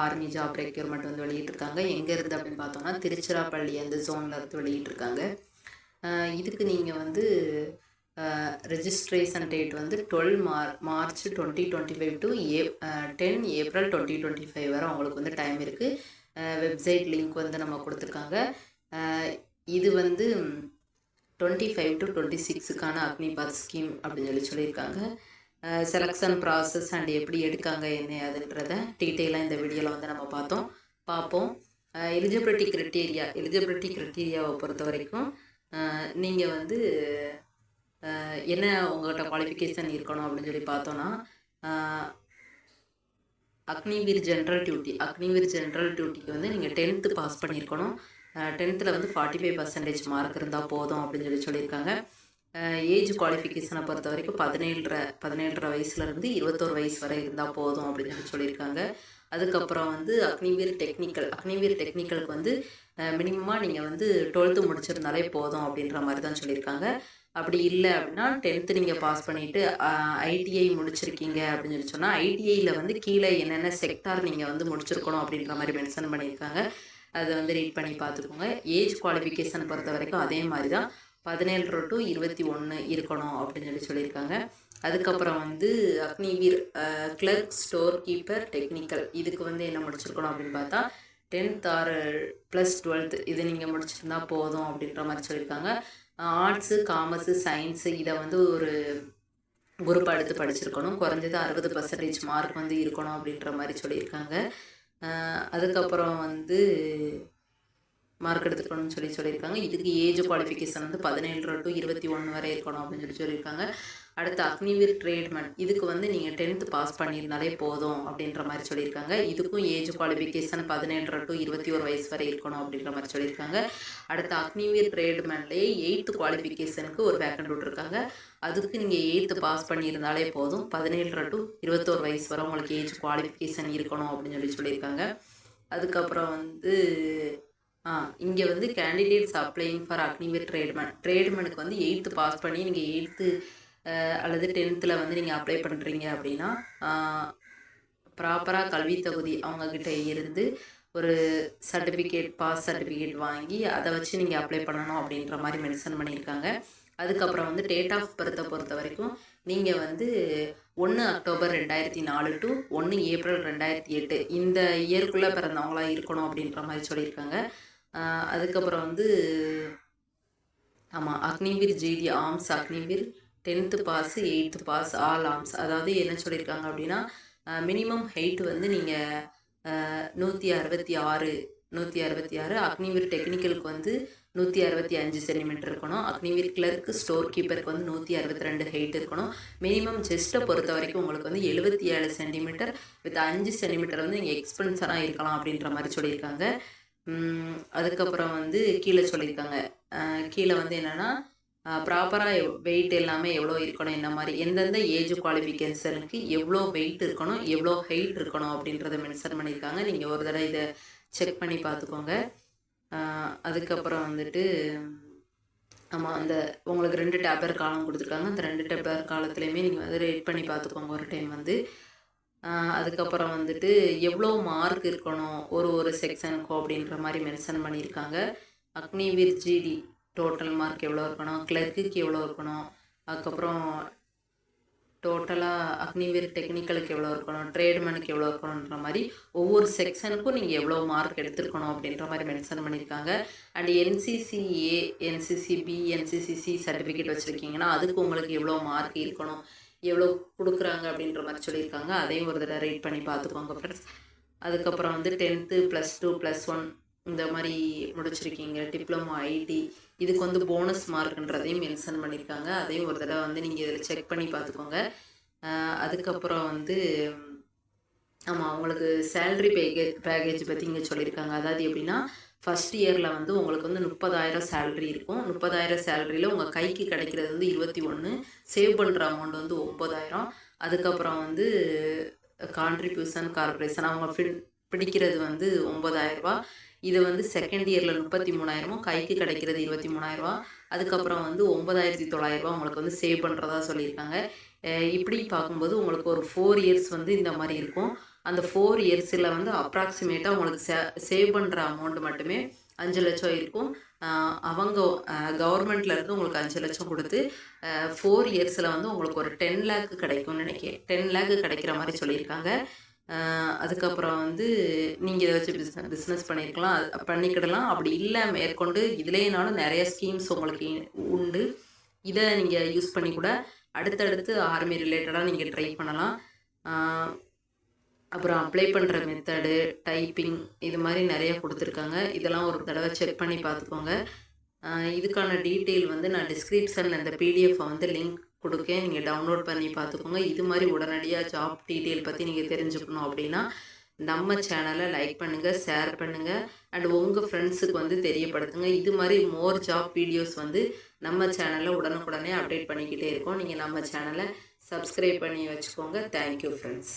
Army job requirement வந்து வெளியிட்டிருக்காங்க. எங்கே இருந்து அப்படின்னு பார்த்தோம்னா திருச்சிராப்பள்ளி அந்த ஜோனில் இருந்து வெளியிட்டிருக்காங்க. இதுக்கு நீங்கள் வந்து ரெஜிஸ்ட்ரேஷன் டேட் வந்து 12 மார்ச் 2025 டு 10 ஏப்ரல் 2025 வரை உங்களுக்கு வந்து டைம் இருக்குது. வெப்சைட் லிங்க் வந்து நம்ம கொடுத்துருக்காங்க. இது வந்து 25 டு 26க்கான அக்னிபாத் ஸ்கீம் அப்படின்னு சொல்லியிருக்காங்க. செலெக்ஷன் ப்ராசஸ் அண்ட் எப்படி எடுக்காங்க என்ன அதுன்றத டீட்டெயிலாக இந்த வீடியோவில் வந்து நம்ம பார்ப்போம். எலிஜிபிலிட்டி க்ரைட்டீரியாவை பொறுத்த வரைக்கும் நீங்கள் வந்து என்ன உங்கள்கிட்ட குவாலிஃபிகேஷன் இருக்கணும் அப்படின்னு சொல்லி பார்த்தோன்னா அக்னிவீர் ஜென்ரல் டியூட்டிக்கு வந்து நீங்கள் 10th பாஸ் பண்ணியிருக்கணும். 10th வந்து 45% மார்க் இருந்தால் போதும் அப்படின்னு சொல்லியிருக்காங்க. ஏஜ் குவாலிஃபிகேஷனை பொறுத்த வரைக்கும் 17.5 வயசுலேருந்து 21 வயசு வரை இருந்தால் போதும் அப்படின்னு சொல்லியிருக்காங்க. அதுக்கப்புறம் வந்து அக்னிவீர் டெக்னிக்கலுக்கு வந்து மினிமமாக நீங்கள் வந்து 12th முடிச்சிருந்தாலே போதும் அப்படின்ற மாதிரி தான் சொல்லியிருக்காங்க. அப்படி இல்லை அப்படின்னா 10th நீங்கள் பாஸ் பண்ணிவிட்டு ஐடிஐ முடிச்சிருக்கீங்க அப்படின்னு சொன்னால் ஐடிஐயில் வந்து கீழே என்னென்ன செக்டார் நீங்கள் வந்து முடிச்சிருக்கணும் அப்படின்ற மாதிரி மென்ஷன் பண்ணியிருக்காங்க. அதை வந்து ரீட் பண்ணி பார்த்துக்கோங்க. ஏஜ் குவாலிஃபிகேஷன் பொறுத்த வரைக்கும் அதே மாதிரி தான் 17 to 21 இருக்கணும் அப்படின்னு சொல்லியிருக்காங்க. அதுக்கப்புறம் வந்து Agniveer clerk, store keeper, technical இதுக்கு வந்து என்ன முடிச்சிருக்கணும் அப்படின்னு பார்த்தா 10th or +12 இது நீங்கள் முடிச்சிருந்தா போதும் அப்படின்ற மாதிரி சொல்லியிருக்காங்க. ஆர்ட்ஸு, காமர்ஸு, சயின்ஸு இதை வந்து ஒரு குரூப் எடுத்து படிச்சிருக்கணும். குறைஞ்சது 60% மார்க் வந்து இருக்கணும் அப்படின்ற மாதிரி சொல்லியிருக்காங்க. அதுக்கப்புறம் வந்து மார்க் எடுத்துக்கணும்னு சொல்லியிருக்காங்க. இதுக்கு ஏஜ் குவாலிஃபிகேஷன் வந்து 17 to 21 வரை இருக்கணும் அப்படின்னு சொல்லியிருக்காங்க. அடுத்து அக்னிவீர் ட்ரேட்மேன் இதுக்கு வந்து நீங்கள் 10th பாஸ் பண்ணியிருந்தாலே போதும் அப்படின்ற மாதிரி சொல்லியிருக்காங்க. இதுக்கும் ஏஜ் குவாலிஃபிகேஷன் 17 to 21 வயசு வரை இருக்கணும் அப்படின்ற மாதிரி சொல்லியிருக்காங்க. அடுத்து அக்னிவீர் ட்ரேட்மேன்லேயே 8th குவாலிஃபிகேஷனுக்கு ஒரு வேக்கண்ட் விட்டுருக்காங்க. அதுக்கு நீங்கள் 8th பாஸ் பண்ணியிருந்தாலே போதும். 17 to 21 வயசு வரை உங்களுக்கு ஏஜ் குவாலிஃபிகேஷன் இருக்கணும் அப்படின்னு சொல்லியிருக்காங்க. அதுக்கப்புறம் வந்து இங்கே வந்து கேண்டிடேட்ஸ் அப்ளைங் ஃபார் அக்னிவீர் ட்ரேட்மேனுக்கு வந்து 8th பாஸ் பண்ணி நீங்கள் 8th அல்லது 10th வந்து நீங்கள் அப்ளை பண்ணுறீங்க அப்படின்னா ப்ராப்பராக கல்வி தகுதி அவங்கக்கிட்ட இருந்து ஒரு பாஸ் சர்டிஃபிகேட் வாங்கி அதை வச்சு நீங்கள் அப்ளை பண்ணணும் அப்படின்ற மாதிரி மென்ஷன் பண்ணியிருக்காங்க. அதுக்கப்புறம் வந்து டேட் ஆஃப் பர்த்தை பொறுத்த வரைக்கும் நீங்கள் வந்து 1 அக்டோபர் 2004 to 1 ஏப்ரல் 2008 இந்த இயருக்குள்ளே பிறந்தவங்களாக இருக்கணும் அப்படின்ற மாதிரி சொல்லியிருக்காங்க. அதுக்கப்புறம் வந்து Agniveer GD arms Agniveer 10th pass 8th pass all arms அதாவது என்ன சொல்லியிருக்காங்க அப்படின்னா மினிமம் ஹைட் வந்து நீங்கள் 166 அக்னிவீர் டெக்னிக்கலுக்கு வந்து 165 சென்டிமீட்டர் இருக்கணும். அக்னிவீர் கிளர்க்கு, ஸ்டோர் கீப்பருக்கு வந்து 162 ஹைட் இருக்கணும். மினிமம் செஸ்ட்டை பொறுத்த வரைக்கும் உங்களுக்கு வந்து 77 சென்டிமீட்டர் வித் 5 சென்டிமீட்டர் வந்து நீங்கள் எக்ஸ்பென்சராக இருக்கலாம் அப்படின்ற மாதிரி சொல்லியிருக்காங்க. அதுக்கப்புறம் வந்து கீழே சொல்லியிருக்காங்க. கீழே வந்து என்னென்னா ப்ராப்பராக வெயிட் எல்லாமே எவ்வளோ இருக்கணும், என்ன மாதிரி எந்தெந்த ஏஜ் குவாலிஃபிகேஷனுக்கு எவ்வளோ வெயிட் இருக்கணும், எவ்வளோ ஹைட் இருக்கணும் அப்படின்றத மென்ஷன் பண்ணியிருக்காங்க. நீங்கள் ஒரு தடவை இதை செக் பண்ணி பார்த்துக்கோங்க. அதுக்கப்புறம் வந்துட்டு அந்த உங்களுக்கு 2 டேப்பர் காலம் கொடுத்துருக்காங்க. அந்த 2 டேப்பர் காலத்துலேயுமே நீங்கள் வந்து ரேட் பண்ணி பார்த்துக்கோங்க ஒரு டைம் வந்து. அதுக்கப்புறம் வந்துட்டு எவ்வளோ மார்க் இருக்கணும் ஒரு செக்ஷனுக்கும் அப்படின்ற மாதிரி மென்ஷன் பண்ணியிருக்காங்க. அக்னிவீர் ஜிடி டோட்டல் மார்க் எவ்வளோ இருக்கணும், கிளர்க்குக்கு எவ்வளோ இருக்கணும், அதுக்கப்புறம் டோட்டலாக அக்னிவீர் டெக்னிக்கலுக்கு எவ்வளோ இருக்கணும், ட்ரேட்மேனுக்கு எவ்வளோ இருக்கணுன்ற மாதிரி ஒவ்வொரு செக்ஷனுக்கும் நீங்கள் எவ்வளோ மார்க் எடுத்துருக்கணும் அப்படின்ற மாதிரி மென்ஷன் பண்ணியிருக்காங்க. And NCCA, NCCB, NCCC certificate வச்சுருக்கீங்கன்னா அதுக்கு உங்களுக்கு எவ்வளோ மார்க் இருக்கணும், எவ்வளோ கொடுக்குறாங்க அப்படின்ற மாதிரி சொல்லியிருக்காங்க. அதையும் ஒரு தடவை ரேட் பண்ணி பார்த்துக்கோங்க ஃப்ரெண்ட்ஸ். அதுக்கப்புறம் வந்து 10th +2 +1 இந்த மாதிரி முடிச்சிருக்கீங்க, டிப்ளமோ, ஐடி இதுக்கு வந்து போனஸ் மார்க்ன்றதையும் மென்ஷன் பண்ணியிருக்காங்க. அதையும் ஒரு தடவை வந்து நீங்கள் இதில் செக் பண்ணி பார்த்துக்கோங்க. அதுக்கப்புறம் வந்து அவங்களுக்கு சேல்ரி பேக்கேஜ் பற்றி இங்கே சொல்லியிருக்காங்க. அதாவது எப்படின்னா ஃபஸ்ட் இயரில் வந்து உங்களுக்கு வந்து 30,000 சேல்ரி இருக்கும். 30,000 சேலரியில் உங்கள் கைக்கு கிடைக்கிறது வந்து 21, சேவ் பண்ணுற அமௌண்ட் வந்து 9,000. அதுக்கப்புறம் வந்து கான்ட்ரிபியூஷன் கார்பரேஷன் அவங்க பிடிக்கிறது வந்து 9,000 ரூபா. இது வந்து செகண்ட் இயரில் 33,000, கைக்கு கிடைக்கிறது 23,000 ரூபா. அதுக்கப்புறம் வந்து 9,900 ரூபா உங்களுக்கு வந்து சேவ் பண்ணுறதா சொல்லியிருக்காங்க. இப்படி பார்க்கும்போது உங்களுக்கு ஒரு 4 இயர்ஸ் வந்து இந்த மாதிரி இருக்கும். அந்த 4 இயர்ஸில் வந்து அப்ராக்சிமேட்டாக உங்களுக்கு சேவ் பண்ணுற அமௌண்ட் மட்டுமே 5 லட்சம் இருக்கும். அவங்க கவர்மெண்ட்லேருந்து உங்களுக்கு 5 லட்சம் கொடுத்து 4 இயர்ஸில் வந்து உங்களுக்கு ஒரு 10 லேக் கிடைக்கும்னு நினைக்கிறேன். 10 லேக் கிடைக்கிற மாதிரி சொல்லியிருக்காங்க. அதுக்கப்புறம் வந்து நீங்கள் இதை வச்சு பிஸ்னஸ் பண்ணிக்கிடலாம். அப்படி இல்லை மேற்கொண்டு இதுலேனாலும் நிறைய ஸ்கீம்ஸ் உங்களுக்கு உண்டு. இதை நீங்கள் யூஸ் பண்ணி கூட அடுத்தடுத்து ஆர்மி ரிலேட்டடாக நீங்கள் ட்ரை பண்ணலாம். அப்புறம் அப்ளை பண்ணுற மெத்தடு, டைப்பிங் இது மாதிரி நிறைய கொடுத்துருக்காங்க. இதெல்லாம் ஒரு தடவை செக் பண்ணி பார்த்துக்கோங்க. இதுக்கான டீட்டெயில் வந்து நான் டிஸ்கிரிப்ஷனில் இந்த பிடிஎஃப்பை வந்து லிங்க் கொடுக்கேன். நீங்கள் டவுன்லோட் பண்ணி பார்த்துக்கோங்க. இது மாதிரி உடனடியாக ஜாப் டீட்டெயில் பற்றி நீங்கள் தெரிஞ்சுக்கணும் அப்படின்னா நம்ம சேனலை லைக் பண்ணுங்கள், ஷேர் பண்ணுங்கள், அண்ட் உங்கள் ஃப்ரெண்ட்ஸுக்கு வந்து தெரியப்படுத்துங்க. இது மாதிரி மோர் ஜாப் வீடியோஸ் வந்து நம்ம சேனலில் உடனுக்குடனே அப்டேட் பண்ணிக்கிட்டே இருக்கோம். நீங்கள் நம்ம சேனலை சப்ஸ்கிரைப் பண்ணி வச்சுக்கோங்க. Thank you friends.